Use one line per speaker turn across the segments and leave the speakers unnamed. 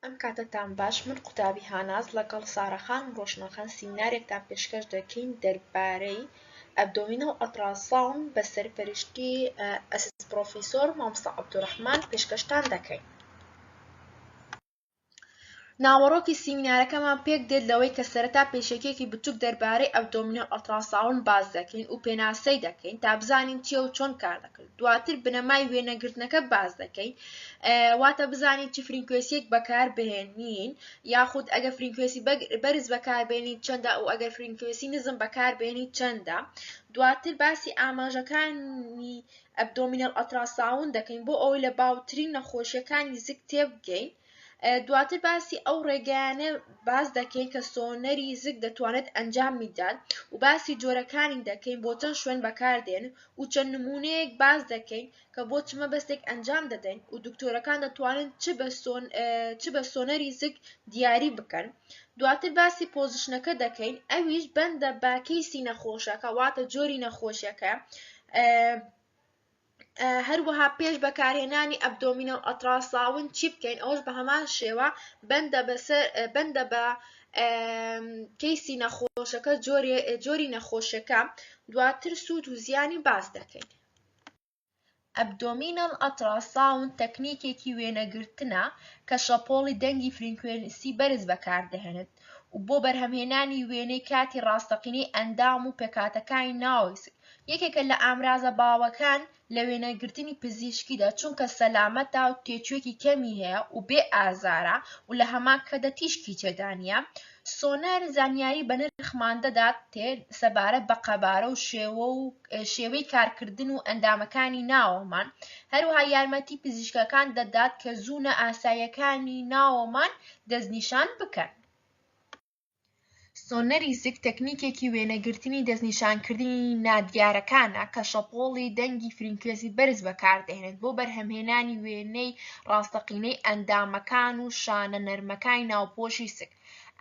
ئەم کاتتان باش من قوتابی هاناز لەگەڵ سارەخان و ڕۆشنەخان سیمینارێکتان پێشکەش دەکەین دەربارەی ئەبدۆمینەل ئەڵتراساوند بە سەرپەرشتی ئەسست پرۆفیسۆر مامۆستا عەبدوڕەحمان پێشکەشتان دەکەین. ناوەڕۆکی سیمینارەکەمان پێک دێت لەوەی کە سەرەتا پێشەکێکی بچووک دەربارەی ئەبدۆمینەل ئەڵتراساوند باز دەکەین و پێناسەی دەکەین تا بزانین چییە و چۆن کار دەکرد. دواتر بنەمای وێنەگرتنەکە باز دەکەین، واتە بزانین چ فرینکوێسیەک بەکاربهێنین یاخود ئەگە فرینکوێسی بەرز بەکاربهێنین چەندە و ئەگەر فرینکوێسی نزم بەکاربهێنین چەندە. دواتر باسی ئاماژەکانی ئەبدۆمینەل ئەڵتراساوند دەکەین بۆ ئەوەی لە باوترین نەخۆشیەکانی زیک تێبگەین. دواتر باسی ئەو ڕێگەیانە باز دەکەین کە سۆنەری زیک دەتوانێت ئەنجام میدات و باسی جۆرەکانی دەکەین بۆ چەند شوێن بەکاردێن و چەند نمونەیەک باز دەکەین کە بۆ چ مەبەستێک ئەنجام دەدەین و دکتۆرەکان دەتوانن چ بە سۆنەری زیک دیاری بکەن. دواتر باسی پۆزیشنەکە دەکەین، ئەویش بەندە با کەیسی نەخۆشەکە واتە جۆری نەخۆشیەکە، هەروەها پێش بەکارهێنانی ئەبدۆمینەل ئەڵتراساوند چی بکەین، ئەوەش بە هەمان شێوە بەندە بە کەیسی نەخۆشەکە جۆری نەخۆشیەکە. دواتر سوود و زیانی باز دەکەین. ئەبدۆمینەل ئەڵتراساوند تەکنیکێکی وێنەگرتنە کە شەپۆڵی دەنگی فرینکوێنسی بەرز بەکاردەهێنێت و بۆ بەرهەمهێنانی وێنەی کاتی ڕاستەقینەی ئەندام و پێکهاتەکانی ناوەوەی زیک. یەکێکە لە ئامرازە باوەکان لە وێنەگرتنی پزیشکیدا چونکە سەلامەتە و تێچوویەکی کەمی هەیە و بێ ئازارە و لە هەمان کەدا تیشکی تێدا نییە. سۆنەر زانیاری بە نرخمان دەدات سەبارەت بە قەبارە و شێوەی کارکردن و ئەندامەکانی ناوەمان، هەروەها یارمەتی پزیشکەکان دەدات کە زوونە ئاساییەکانی ناوەمان دەستنیشان بکەن. سۆنەری زیک تەکنیکێکی وێنەگرتنی دەستنیشانکردنی نادیارەکانە کە شەپۆڵی دەنگی فرینکوێسی بەرز بەکاردەهێنێت بۆ بەرهەمهێنانی وێنەی ڕاستەقینەی ئەندامەکان و شانە نەرمەکانی ناوپۆشی سک.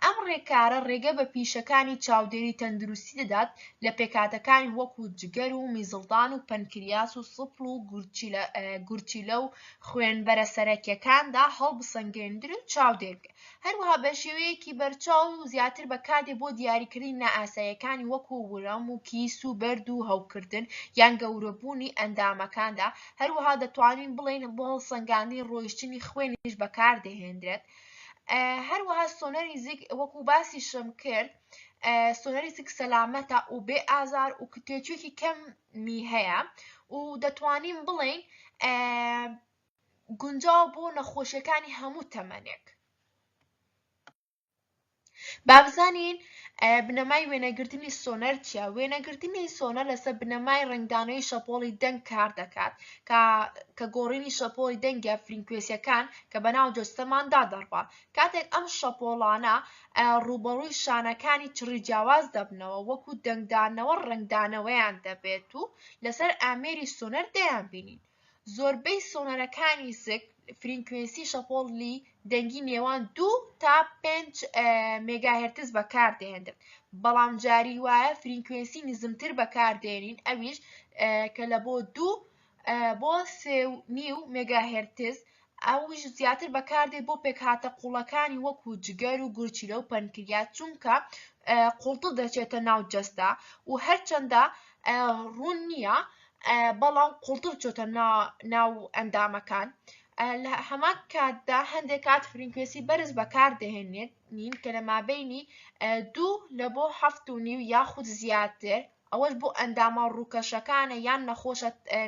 ئەم ڕێکارە ڕێگە بە پیشەکانی چاودێری تەندروستی دەدات لە پێکهاتەکانی وەکو جگەر و میزڵدان و پەنکریاس و سڵ و گورچیلە و خوێنبەرە سەرەکیەکاندا هەڵبسەنگێندرێت و چاودێر بکرێت. هەروەها بە شێوەیەکی بەرچاو و زیاتر بەکاردێت بۆ دیاریکردنی نائاساییەکانی وەکو وەرم و کیس و بەرد و هەوکردن یان گەورەبوونی ئەندامەکاندا. هەروەها دەتوانین بڵێن بۆ هەڵسەنگاندنی ڕۆیشتنی خوێنیش بەکاردەهێنرێت. هەروەها سۆنەری زیک وەکو باسی شەم کرد، سۆنەری زیک سەلامەتە و بێ ئازار و تێچوویەکی کەمی هەیە و دەتوانین بڵێن گونجاو بۆ نەخۆشیەکانی هەموو تەمەنێک. با بزانین بنەمای وێنەگرتنی سۆنەر چییە. وێنەگرتنی سۆنەر لەسەر بنەمای ڕنگدانەوەی شەپۆڵی دەنگ کار دەکات کە گۆڕینی شەپۆڵی دەنگە فرینکوێسیەکان کە بەناو جەستەماندا دەڕوات. کاتێک ئەم شەپۆڵانە ڕوبەڕووی شانەکانی چڕی جیاواز دەبنەوە وەکو دەنگدانەوە ڕنگدانەوەیان دەبێت و لەسەر ئامێری سۆنەر دەیانبینین. زۆربەی سۆنەرەکانی زیک فرینکوێنسی شەپۆڵی دەنگی نێوان 2 تا 5 مێگاهێرتز بەکاردێنێت، بەڵام جاری وایە فرینکوێنسی نزمتر بەکاردێنین، ئەویش کە لە بۆ 2 بۆ 3.5 مێگاهێرتز، ئەویش زیاتر بەکاردێت بۆ پێکهاتە قوڵەکانی وەکو جگەر و گورچیلە و پەنکریاس چونکە قوڵتڵ دەچێتە ناو جەستە و هەرچەندە ڕوون نییە بەڵام قوڵتڵ چۆتە ناو ئەندامەکان. لە هەمان کاتدا هەندێک کات فرینکوێسی بەرز بەکاردەهێنین کە لە مابینی 2 لە بۆ 7.5 یاخود زیاتر، ئەوەش بۆ ئەندامە ڕووکەشەکانە یان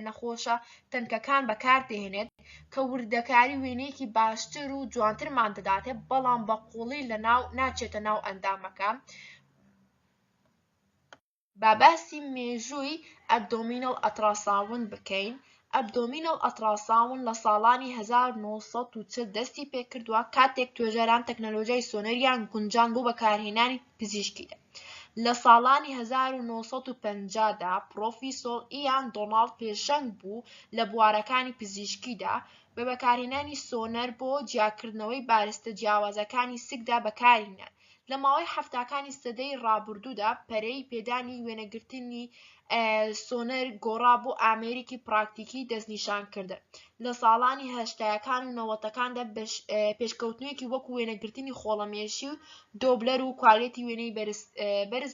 نەخۆشە تەنکەکان بەکاردەهێنێت کە وردەکاری وێنەیەکی باشتر و جوانترمان دەداتێت بەڵام بە قوڵی لەناو ناچێتە ناو ئەندامەکان. با باسی مێژووی ئەبدۆمینەل ئەڵتراساوند بکەین. ئەبدۆمینەل ئەڵتراساوند لە ساڵانی 1940 دەستی پێکردووە کاتێک توێژەران تەکنەلۆژیای سۆنەریان گونجان بۆ بەکارهێنانی پزیشکیدا. لە ساڵانی 1950دا پرۆفیسۆر ئیان دۆناڵد پێشەنگ بوو لە بوارەکانی پزیشکیدا بە بەکارهێنانی سۆنەر بۆ جیاکردنەوەی بارستە جیاوازەکانی سکدا بەکارهێنان. لە ماوەی هەفتاکانی سەدەی ڕابردوودا پەرەی پێدانی وێنەگرتنی سۆنەر گۆڕا بۆ ئامێرێکی پراکتیکی دەستنیشان کرد. لە ساڵانی هەشتاکان و نەوەتەکاندا پێشکەوتنوویەکی وەکو وێنەگرتنی خۆڵەمێشی و دۆبلەر و کواڵیتی وێنەی بەرز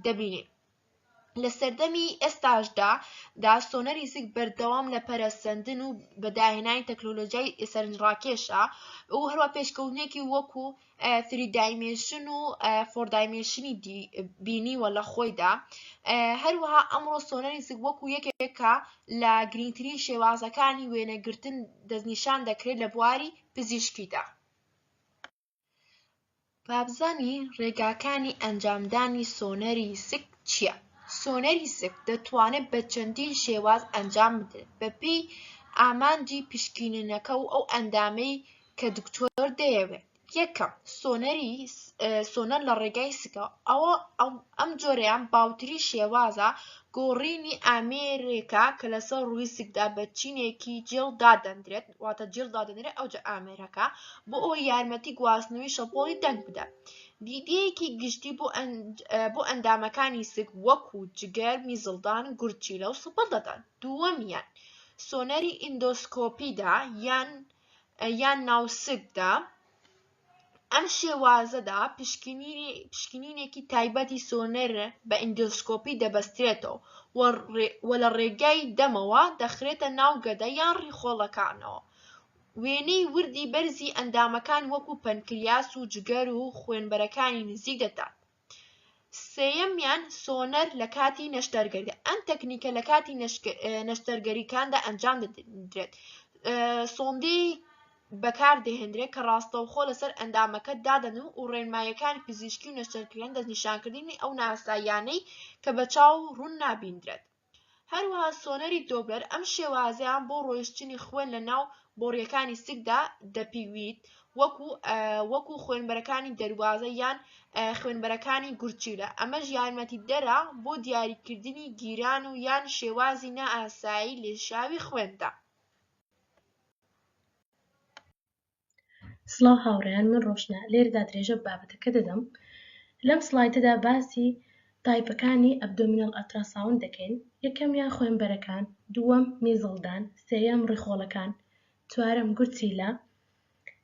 دەبینێت. لە سەردەمی ئێستاشدا سۆنەری زیک بەردەوام لە پەرەسەندن و بەداهێنانی تەکنۆلۆژیای سەرنجڕاکێشە و هەروە پێشکەوتنێکی وەکو 3 دایمێنشن و 4 دایمێنشنی بینیوە لە خۆیدا. هەروەها ئەمڕۆ سۆنەری زیک وەکو یەکێکە لە گرنگترین شێوازەکانی وێنەگرتن دەستنیشان دەکرێت لە بواری پزیشکیدا. بابزانی ڕێگاکانی ئەنجامدانی سۆنەری زیک چییە؟ سۆنەری زیک دەتوانێت بە چەندین شێواز ئەنجام بدرێت بەپێی ئامانجی پشکنینەکە و ئەو ئەندامەی کە دکتۆر دەیەوێت. یەکەم، سۆنەر لە ڕێگای سکە. ئەم جۆرەیان باوترین شێوازە گۆڕینی ئامێرێکە کە لەسەر ڕووی سکدا بە چینێکی جێڵ دادەنرێت، واتە جێڵ دادەنرێت ئەوجە ئامێرەکە بۆ ئەوەی یارمەتی گواستنەوەی شەپۆڵی دەنگ بدات. دیدەیەکی گشتی بۆ ئەندامەکانی سک وەکو جگەر، میزڵدان، گورچیلە و سپڵ دەدات. دووەمیان سۆنەری ئیندۆسکۆپیدا یان ناوسکدا. ئەم شێوازەدا پشکنینێکی تایبەتی سۆنەر بە ئیندۆسکۆپی دەبەسترێتەوە و لە ڕێگای دەمەوە دەخرێتە ناو گەدە یان ڕیخۆڵەکانەوە. وێنەی وردی بەرزی ئەندامەکان وەکو پەنکریاس و جگەر و خوێنبەرەکانی نزیک دەدات. سێیەمیان سۆنەر لە کاتی نەشتەرگەری. ئەم تەکنیکە لە کاتی نەشتەرگەریکاندا ئەنجام دەدرێت. سۆندەی بەکاردەهێنرێت کە ڕاستەوخۆ لەسەر ئەندامەکە دادەن و ڕێنماییەکانی پزیشکی و نەشتەرکردن دەستنیشانکردنی ئەو ناساییانەی کە بە چاو ڕوون نابیندرێت. هەروەها سۆنەری دۆبلەر ئەم شێوازەیان بۆ ڕۆیشتنی خوێن لە ناو بۆڕیەکانی سکدا دەپیویت وەکو خوێنبەرەکانی دەروازە یان خوێنبەرەکانی گورچیلە. ئەمەش یارمەتیدەرە بۆ دیاریکردنی گیران و یان شێوازی نائاسایی لێشاوی خوێندا.
سڵاو هاوڕێیان، من ڕۆشنە لێرەدا درێژە بابەتەکە دەدەم. لەم سڵایدەدا باسی تایپەکانی ئەبدۆمینەڵ ئەلتراساوند دەکەین. یەکەمیان خوێنبەرەکان، دووەم میزڵدان، سێیەم ڕیخۆڵەکان، چوارەم گورچیلە،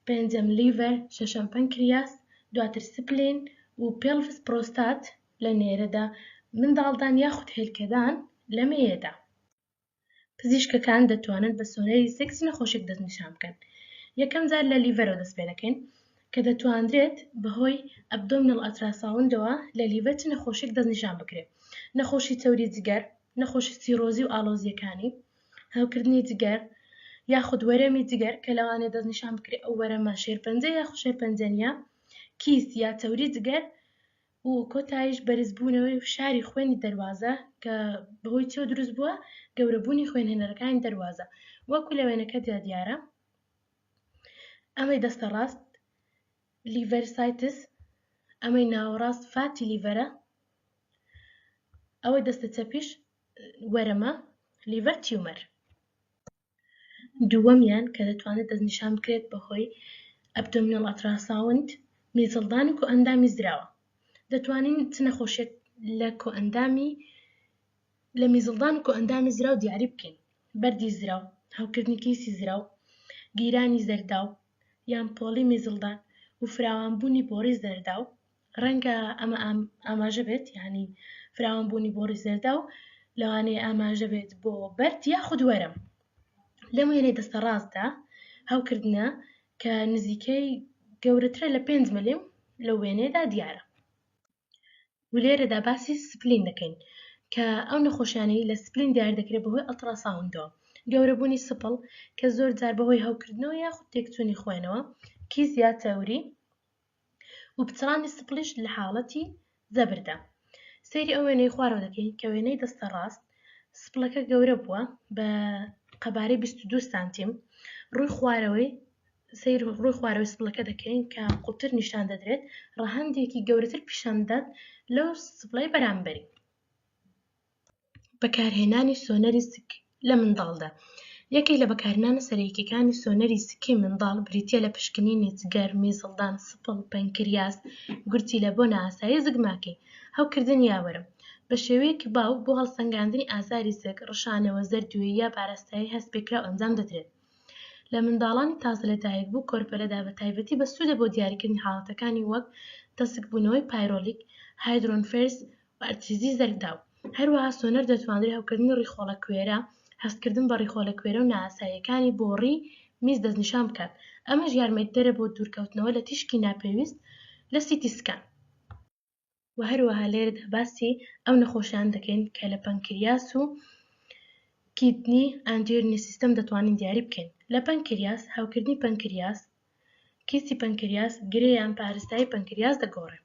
پێنجەم لیڤەر، شەشەم پەنکریاس، دواتر سپلین و پێلڤس پرۆستات لە نێرەدا، منداڵدان یاخود هێلکەدان لە مێیەدا. پزیشکەکان دەتوانن بە سۆنەری زیک نەخۆشێک دەستنیشان بکەن. یەکەم جار لە لیڤەرەوە دەست پێ دەکەین کە دەتوانرێت بەهۆی ئەبدۆمینەڵ ئەلتراساوندەوە لە لیڤەر چ نەخۆشێک دەستنیشان بکرێت. نەخۆشی چەوری جگەر، نەخۆشی سیرۆزی و ئالۆزیەکانی، هەڵکردنی جگەر یاخود وەرەمی جگەر کە لەوانێ دەستنیشان بکرێت ئەو وەرەمە شێرپەنجە یاخود شێرپەنجە نیە، کیس یا چەوری جگەر و کۆتاییش بەرزبوونەوەی شاری خوێنی دەروازە کە بەهۆی چێو دروست بووە گەورەبوونی خوێنهێنەرەکانی دەروازە وەکو لە وێنەکەدا دیارە. ئەمەی دەستە ڕاست لیڤەرسایتس، ئەمەی ناوەڕاست فاتی لیڤەرە، ئەوەی دەستە چەپیش وەرەمە لیڤەر تیومەر. دووەمیان کە دەتوانێت دەستنیشان بکرێت بەهۆی ئەبدۆمینەڵ ئەلتراساوند میزڵدان و کۆئەندامی زراوە. دەتوانین چ نەخۆشێک لە میزڵدان و کۆئەندامی زراو دیاری بکەین. بەردی زراو، هەڵکردنی کیسی زراو، گیرانی زەرداو یان پۆڵی میزڵدان و فراوانبوونی بۆڕی زەرداو. ڕەنگە ئەمە ئاماژە بێت، یعنی فراوانبوونی بۆڕی زەرداو لەوانەیە ئاماژە بێت بۆ بەرد یاخود وەرم. لەم وێنەی دەستە ڕاستدا هەڵکردنە کە نزیکەی گەورەترە لە 5 ملم لە وێنەیەدا دیارە. و لێرەدا باسی سپلین دەکەین کە ئەو نەخۆشیانەی لە سپلین دیار دەکرێت بەهۆی ئەلتراساوندەوە. گەورەبوونی سپڵ کە زۆر جار بەهۆی هەڵکردنەوە یاخود تێکچوونی خوێنەوە، کیس یا چەوری و پچڕانی سپڵیش لە حاڵەتی زەبردا. سەیری ئەو وێنەی خوارەوە دەکەین کە وێنەی دەستە ڕاست سپڵەکە گەورە بووە بە قەبارەی 22 سانتیم. ڕووی خوارەوەی سپڵەکە دەکەین کە قوڵتر نیشان دەدرێت، ڕەهەندێکی گەورەتر پیشان دەدات لەو سپڵەی بەرامبەری. بەکارهێنانی سۆنەری سک لە منداڵدا. یەکێک لە بەکارهێنانە سەرەکیەکانی سۆنەری سکی منداڵ بریتیە لە پشکنینی جگەر، میزڵدان، سپڵ، پەنکریاس، گورچیلە بۆ نائاسایی زگماکەی، هەڵکردنی یاوەرم. بە شێوەیەکی باو بۆ هەڵسەنگاندنی ئازاری سەگ، ڕشانەوە، زەردوویی یا پاراستایی هەست پێکراو ئەنجام دەدرێت. لە منداڵانی تازە لەدایک بوو کۆرپەلەدا بە تایبەتی بەسوودە بۆ دیاریکردنی حاڵەتەکانی وەک تەسکبوونەوەی پایرۆلیک، هایدرۆنفێرس و ئەرتیزی زەرداو. هەروەها سۆنەر دەتوانرێت هەوکردنی ڕیخۆڵە کوێرە، هەستکردن بە ڕیخۆڵە کوێرە و نائاساییەکانی بۆ ڕی میز دەستنیشان بکات. ئەمەش یارمەتیدەرە بۆ دوورکەوتنەوە لە تیشکی ناپێویست لە سیتی سکان. و هەروەها لێرەدا باسی ئەو نەخۆشیان دەکەین کە لە پەنکریاس و کیدنی ئەنجیۆرنی سیستەم دەتوانین دیاری بکەین. لە پەنکریاس، هەوکردنی پەنکریاس، کیسی پەنکریاس گرەیان پارستایی پەنکریاس دەگۆڕێت.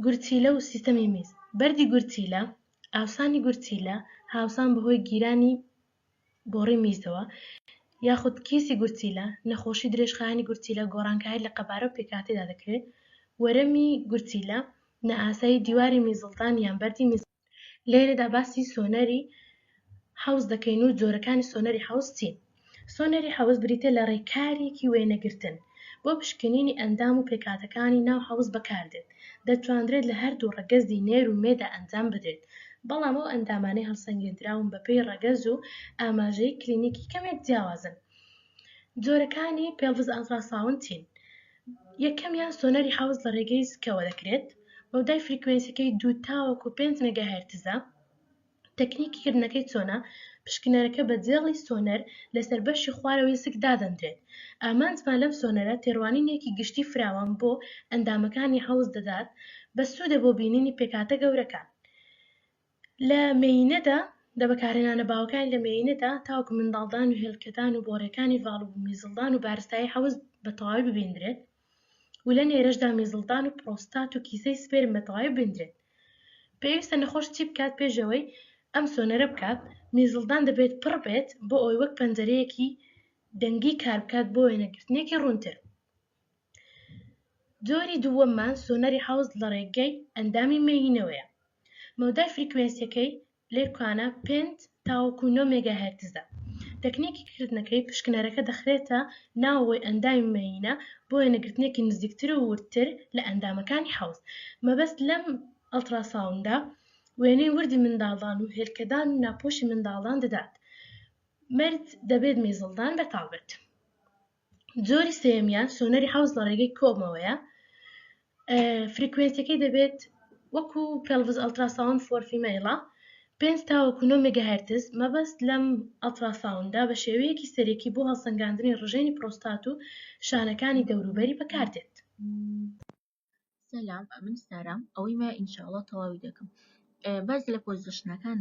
گورچیلە و سیستەمی میز. بەردی گورچیلە، ئاوسانی گورچیلە هاوسان بەهۆی گیرانی بۆڕی میزەوە یاخود کیسی گورچیلە، نەخۆشی درێژخایەنی گورچیلە، گۆڕانکاری لە قەبارە و پێکهاتێدا دەکرێت. وەرەمی گورچیلە، نەئاسایی دیواری میزڵدان یان بەردی میز. لێرەدا باسی سۆنەری حەوز دەکەین و جۆرەکانی سۆنەری حەوز چین. سۆنەری حەوز بریتە لە ڕێکارێکی وێنەگرتن بۆ پشکنینی ئەندام و پێکهاتەکانی ناو حەوز بەکاردێت. دەتوانرێت لە هەردوو ڕەگەزی نێر و مێدا ئەنجام بدرێت، بەڵام ئەو ئەندامانەی هەڵسەنگێنراون بەپێی ڕەگەز و ئاماژەی کلینیکی کەمێک جیاوازن. جۆرەکانی پێڵڤز ئەڵتراساوند چین. یەکەمیان سۆنەری حەوز لە ڕێگەی زگەوە دەکرێت. مەودای فریکوێنسیەکەی 2 تاوەکو 5 مێگاهێرتزە. تەکنیکی کردنەکەی چۆنە؟ پشکنەرەکە بە جێڵی سۆنەر لەسەر بەشی خوارەوەی سک دادەنرێت. ئامانجمان لەم سۆنەرە تێڕوانینێکی گشتی فراوان بۆ ئەندامەکانی حەوز دەدات، بە سوودە بۆ بینینی پێکهاتە گەورەکان. لە مێینەدا دەبەکارهێنانە باوەکانی لە مێینەدا تاوەکو منداڵدان و هێلکەدان و بۆڕیەکانی ڤاڵ و میزڵدان و بارستایی حەوز بە تەواوی ببیندرێت، و لە نێرەشدا میزڵدان و پرۆستات و کیسەی سپێرم بە تەواوی ببیندرێت. پێویستە نەخۆش چی بکات پێشەوەی ئەم سۆنەرە بکات؟ میزڵدان دەبێت پڕ بێت بۆ ئەوەی وەک پەنجەرەیەکی دەنگی کار بکات بۆ وێنەگرتنێکی ڕوونتر. جۆری دووەممان سۆنەری حەوز لە ڕێگەی ئەندامی مێینەوەیە. مەودای فریکوێنسیەکەی لێرکوانە 5 تاوەکو 9 مێگاهێرتزە. تەکنیکی کردنەکەی پشکنەرەکە دەخرێتە ناوەوەی ئەندامی مێینە بۆ وێنەگرتنێکی نزیکتر و ورتر لە ئەندامەکانی حەوز. مەبەست لەم ئەڵتراساوندا وێنەی وردی منداڵان و هێلکەدان و ناپۆشی منداڵان دەدات. مرد دەبێت میزڵدان بەتاڵ بێت. جۆری سێمیان سۆنەری حەوز لە ڕێگەی کۆمەوەیە. فریکوێنسیەکەی دەبێت وەکو پێڵڤز ئەڵتراساوند فۆر فیمەیڵە 5 تاوەکو 9 مێگاهێرتز. مەبەست لەم ئەڵتراساوندا بە شێوەیەکی سەرەکی بۆ هەڵسەنگاندنی ڕژێنی پرۆستات و شانەکانی دەوروبەری بەکاردێت.
سەلام، من سارام، ئەوەی ما ئینشاءڵڵا تەواوی دەکەم. باز لە پۆزیشنەکان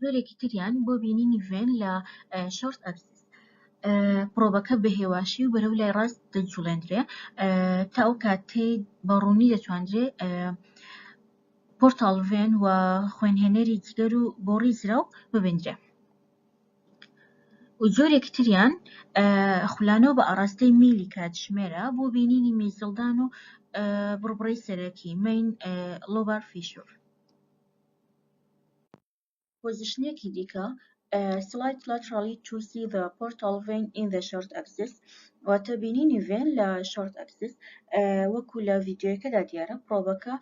جۆرێکی تریان بۆ بینینی ڤێن لە شۆرت ئەبسیس. پرۆبەکە بە هێواشی و بەرەو لای ڕاست دەجوڵێندرێ تا ئەو کاتەی بەڕوونی دەتوانرێ پۆرتال ڤێن و خوێنهێنەری جگەر و بۆڕی زراو ببیندرێ. و جۆرێکی تریان خولانەوە بە ئاڕاستەی میلی کاتژمێرە بۆ بینینی میزڵدان و بڕبڕەی سەرەکی مین لۆبار فیشۆر. پۆزیشنێکی دیکە slight laterally to see the portal vein in the short axis واتە بینینی ڤێن لە short axis. وەکو لە ڤیدیۆیەکەدا دیارە پرۆبەکە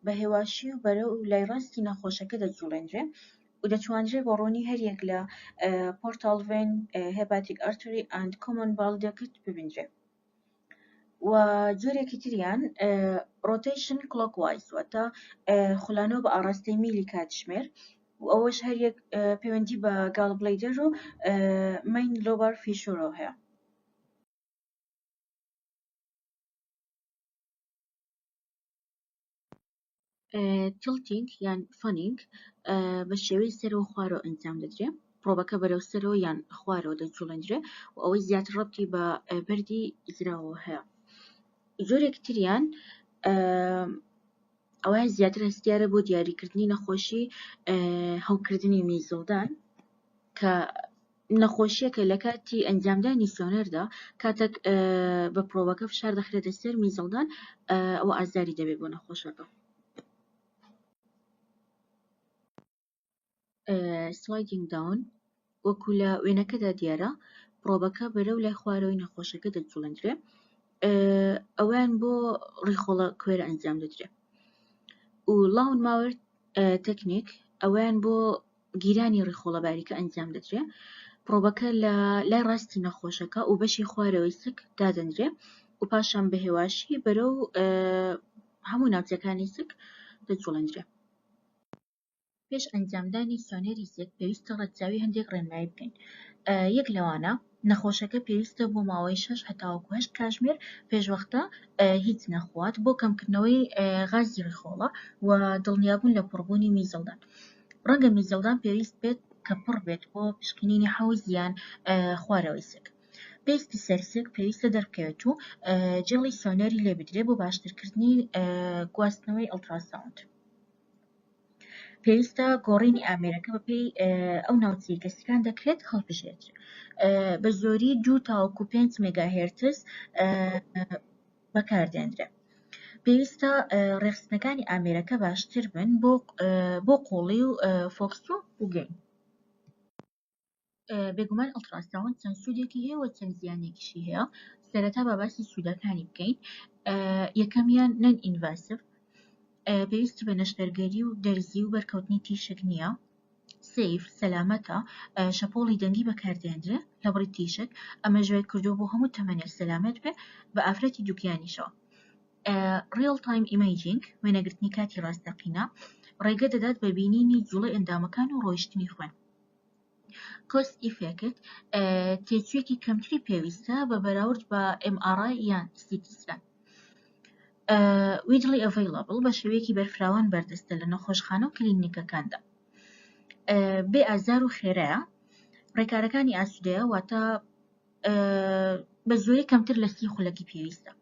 بە هێواشی و بەرەو لای ڕاستی نەخۆشەکە دەجوڵێندرێ و دەتوانرێت بە ڕوونی هەریەک لە portal vein, hepatic artery and common bile duct ببیندرێ. و جۆرێکی تریان rotation clockwise واتە خولانەوە بە ئاڕاستەی میلی کاتژمێر و ئەوەش هەر یەک پەیوەندی بە گاڵبڵەیدەر و مین لۆبەر فیشۆرەوە هەیە. تیلتینگ یان فەنینگ بە شێوەی سەرەوە خوارەوە ئەنجام دەدرێت. پرۆبەکە بەرەو سەرەوە یان خوارەوە دەجوڵێندرێت و ئەوەی زیاتر ڕەبتی بە بەردی زراوە هەیە. جۆرێکی تریان ئەوە زیاتر هەستیارە بۆ دیاریکردنی نەخۆشی هەوکردنی میزڵدان کە نەخۆشیەکە لە کاتی ئەنجامدانی سۆنەردا کاتێک بە پرۆبەکە فشار دەخرێتە سەر میزڵدان ئەوە ئازاری دەبێت بۆ نەخۆشەکە. سلایدینگ داون وەکو لە وێنەکەدا دیارە پرۆبەکە بەرەو لای خوارەوەی نەخۆشەکە دەجوڵێندرێت ئەویان بۆ ڕیخۆڵە کوێرە ئەنجام دەدرێت و لاون ماوەر تەکنیک ئەویان بۆ گیرانی ڕیخۆڵە باریکە ئەنجام دەدرێت پرۆبەکە لە لای ڕاستی نەخۆشەکە و بەشی خوارەوەی سک دادەنرێت و پاشان بە هێواشی بەرەو هەموو ناوچەکانی سک دەجوڵێندرێت. پێش ئەنجامدانی سۆنەری سک پێویستە ڕەتچاوی هەندێک ڕێنمایی بکەین. یەک لەوانە نەخۆشەکە پێویستە بۆ ماوەی 6 هەتاوەکو 8 کاتژمێر پێشوەختە هیچ نەخوات بۆ کەمکردنەوەی غازی ڕیخۆڵە و دڵنیابوون لە پڕبوونی میزڵدان. ڕەنگە میزڵدان پێویست بێت کە پڕ بێت بۆ پشکنینی حەوز یان خوارەوەی سک. پێستی سەرسک پێویستە دەربکەوێت و جێڵی سۆنەری لێ بدرێت بۆ باشترکردنی گواستنەوەی ئەڵتراساوند. پێویستە گۆڕینی ئامێرەکە بەپێی ئەو ناوچەی کە سکان دەکرێت هەڵبژێت. بە زۆری 2 تاوەکو 5 مێگاهێرتز بەکاردێنرێت. پێویستە ڕێخستنەکانی ئامێرەکە باشتر بن بۆ قوڵی و فۆکس و گەین. بێگومان ئەڵتراساوند چەند سوودێکی هەیە و چەند زیانێکیشی هەیە. سەرەتا با باسی سوودەکانی بکەین. یەکەمیان نەن ئینڤاسیڤ پێویستی بە نەشتەرگەری و دەرزی و بەرکەوتنی تیشک نییە. سیف سەلامەتە شەپۆڵی دەنگی بەکاردێنرێت لە بڕی تیشک ئەمە ژوای کردو بۆ هەموو تەمەنێک سەلامەت بێ بە ئافرەتی دووکیانیشەوە. ریل تایم ئیمەیجینگ وێنەگرتنی کاتی ڕاستەقینە ڕێگە دەدات بە بینینی جوڵەی ئەندامەکان و ڕۆیشتنی خوێن. کۆست ئیفێکت تێکوێکی کەمتری پێویستە بە بەراورد بە MRI یان CT سکان. ویدلی ئەڤەیلەبڵ بە شێوەیەکی بەرفراوان بەردەستە لە نەخۆشخانە و کلینیکەکاندا. بێ ئازار و خێرایە ڕێکارەکانی ئاسوودەیە واتە بە زۆری کەمتر لە 30 خولەکی پێویستە.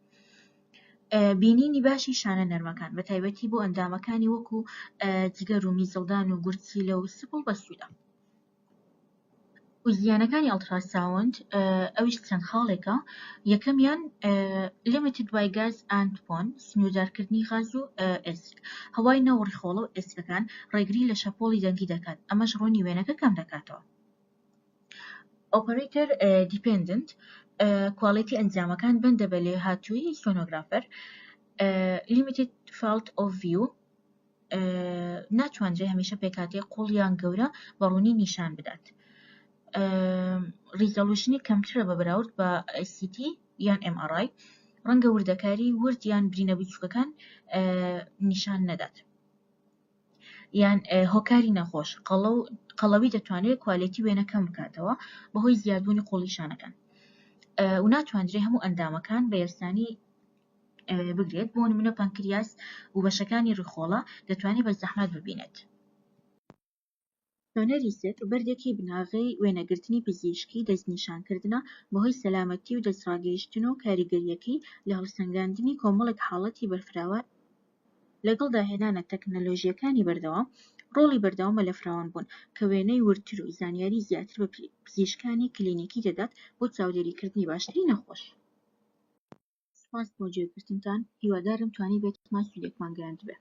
بینینی باشی شانە نەرمەکان بە تایبەتی بۆ ئەندامەکانی وەکو جگەر و میزڵدان و گورچی لە و سپڵ بەسوودە. و زیانەکانی ئەڵتراساوند ئەویش چەند خاڵێکە. یەکەمیان limited by gas and bone سنوودارکردنی غاز و ئێسک هەوای نەو ڕیخۆڵە و ئێسکەکان ڕێگری لە شەپۆڵی دەنگی دەکات ئەمەش ڕوونی وێنەکە کەم دەکاتەوە. ئۆپەرەیتەر دیپێندنت کواڵیتی ئەنجامەکان بەندە بە لێهاتووی سۆنۆگرافەر. limited field of view ناتوانرێت هەمیشە پێکاتێ قوڵ یان گەورە بە ڕوونی نیشان بدات. ریزۆلوشنی کەمترە بە بەراورد بە CT یان MRI ڕەنگە وردەکاری ورد یان برینە بچووکەکان نیشان نەدات. یان هۆکاری نەخۆش قەڵەوی دەتوانێت کوالیتی وێنە کەم بکاتەوە بەهۆی زیادبوونی قوڵی شانەکان و ناتوانرێت هەموو ئەندامەکان بە یەکسانی بگرێت بۆ نمونە پانکریاس و بەشەکانی ڕیخۆڵە دەتوانێت بە زەحمەت ببینێت. سۆنەری سک بەردێکی بناغەی وێنەگرتنی پزیشکی دەستنیشانکردنە بەهۆی سەلامەتی و دەستڕاگەیشتن و کاریگەریەکەی لە هەڵسەنگاندنی کۆمەڵێک حاڵەتی بەرفراوە لەگەڵ داهێنانە تەکنەلۆژیەکانی بەردەوام ڕۆڵی بەردەوامە لە فراوانبوون کە وێنەی ورتر و زانیاری زیاتر بە پزیشکانی کلینیکی دەدات بۆ چاودێریکردنی باشتری نەخۆش. سپاس بۆ گوێگرتنتان. هیوادارم توانی بێتمان سوودێکمان گەیاند بێ.